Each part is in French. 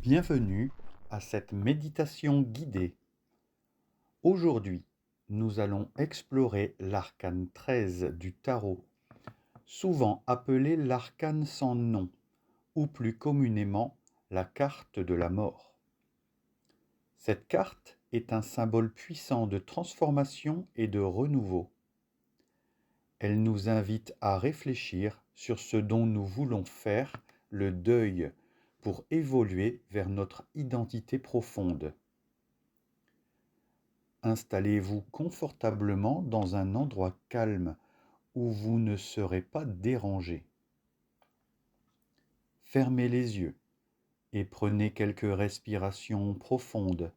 Bienvenue à cette méditation guidée. Aujourd'hui, nous allons explorer l'arcane 13 du tarot, souvent appelé l'arcane sans nom, ou plus communément la carte de la mort. Cette carte est un symbole puissant de transformation et de renouveau. Elle nous invite à réfléchir sur ce dont nous voulons faire le deuil pour évoluer vers notre identité profonde. Installez-vous confortablement dans un endroit calme où vous ne serez pas dérangé. Fermez les yeux et prenez quelques respirations profondes.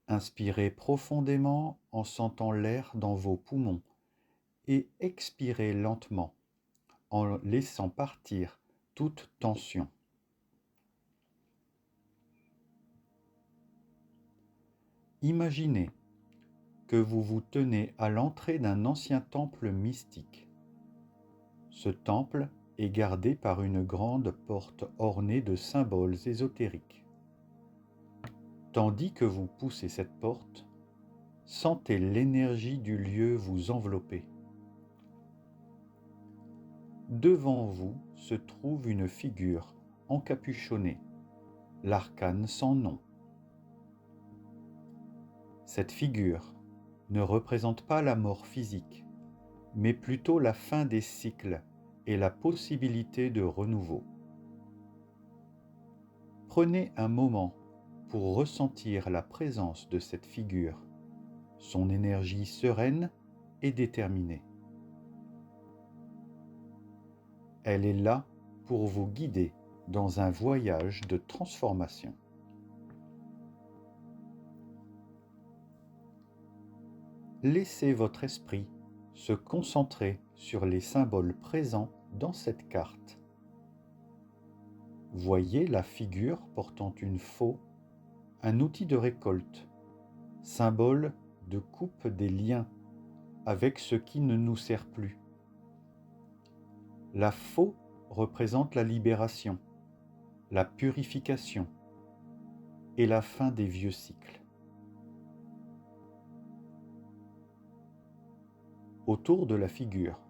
Inspirez profondément en sentant l'air dans vos poumons et expirez lentement en laissant partir toute tension. Imaginez que vous vous tenez à l'entrée d'un ancien temple mystique. Ce temple est gardé par une grande porte ornée de symboles ésotériques. Tandis que vous poussez cette porte, sentez l'énergie du lieu vous envelopper. Devant vous se trouve une figure encapuchonnée, l'arcane sans nom. Cette figure ne représente pas la mort physique, mais plutôt la fin des cycles et la possibilité de renouveau. Prenez un moment pour ressentir la présence de cette figure, son énergie sereine et déterminée. Elle est là pour vous guider dans un voyage de transformation. Laissez votre esprit se concentrer sur les symboles présents dans cette carte. Voyez la figure portant une faux, un outil de récolte, symbole de coupe des liens avec ce qui ne nous sert plus. La faux représente la libération, la purification et la fin des vieux cycles. Autour de la figure,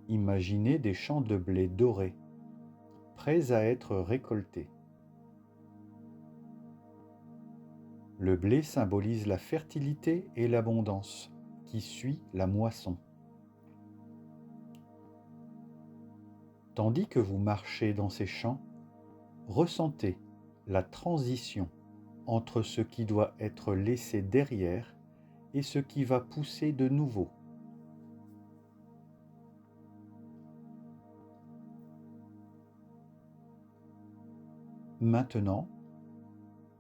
imaginez des champs de blé dorés, prêts à être récoltés. Le blé symbolise la fertilité et l'abondance qui suit la moisson. Tandis que vous marchez dans ces champs, ressentez la transition entre ce qui doit être laissé derrière et ce qui va pousser de nouveau. Maintenant,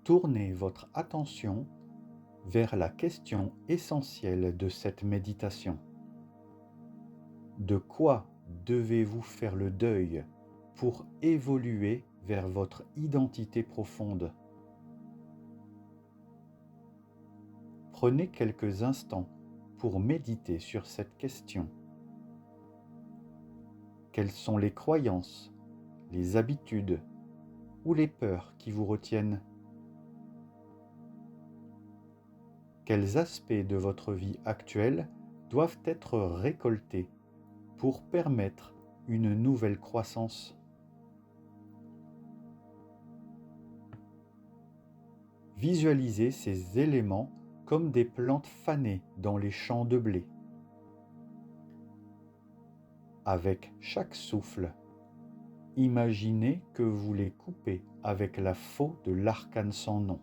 tournez votre attention vers la question essentielle de cette méditation. De quoi devez-vous faire le deuil pour évoluer vers votre identité profonde? Prenez quelques instants pour méditer sur cette question. Quelles sont les croyances, les habitudes ou les peurs qui vous retiennent? Quels aspects de votre vie actuelle doivent être récoltés pour permettre une nouvelle croissance? Visualisez ces éléments comme des plantes fanées dans les champs de blé. Avec chaque souffle, imaginez que vous les coupez avec la faux de l'arcane sans nom,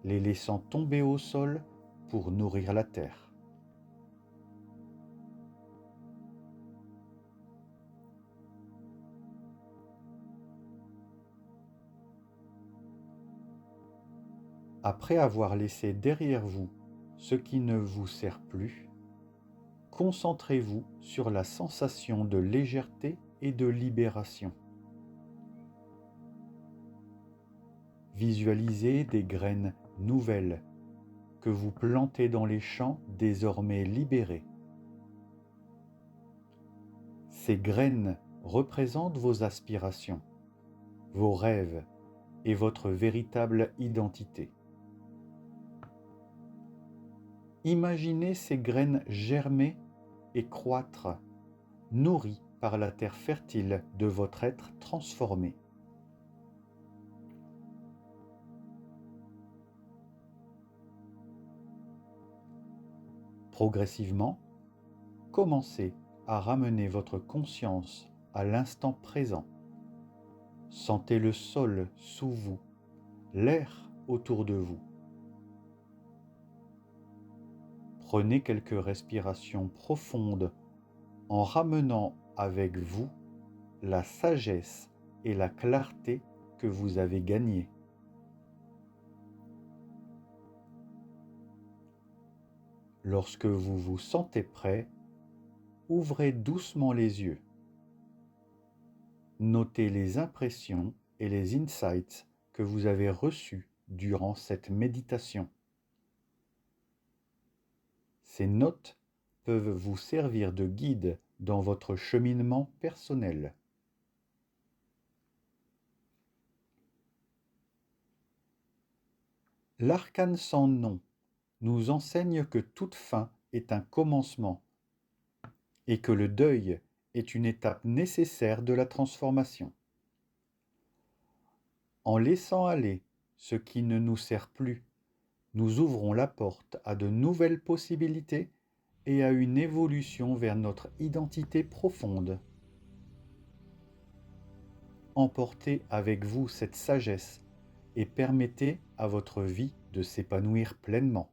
les laissant tomber au sol pour nourrir la terre. Après avoir laissé derrière vous ce qui ne vous sert plus, concentrez-vous sur la sensation de légèreté et de libération. Visualisez des graines nouvelles que vous plantez dans les champs désormais libérés. Ces graines représentent vos aspirations, vos rêves et votre véritable identité. Imaginez ces graines germer et croître, nourries par la terre fertile de votre être transformé. Progressivement, commencez à ramener votre conscience à l'instant présent. Sentez le sol sous vous, l'air autour de vous. Prenez quelques respirations profondes en ramenant avec vous la sagesse et la clarté que vous avez gagnées. Lorsque vous vous sentez prêt, ouvrez doucement les yeux. Notez les impressions et les insights que vous avez reçus durant cette méditation. Ces notes peuvent vous servir de guide dans votre cheminement personnel. L'arcane sans nom nous enseigne que toute fin est un commencement et que le deuil est une étape nécessaire de la transformation. En laissant aller ce qui ne nous sert plus, nous ouvrons la porte à de nouvelles possibilités et à une évolution vers notre identité profonde. Emportez avec vous cette sagesse et permettez à votre vie de s'épanouir pleinement.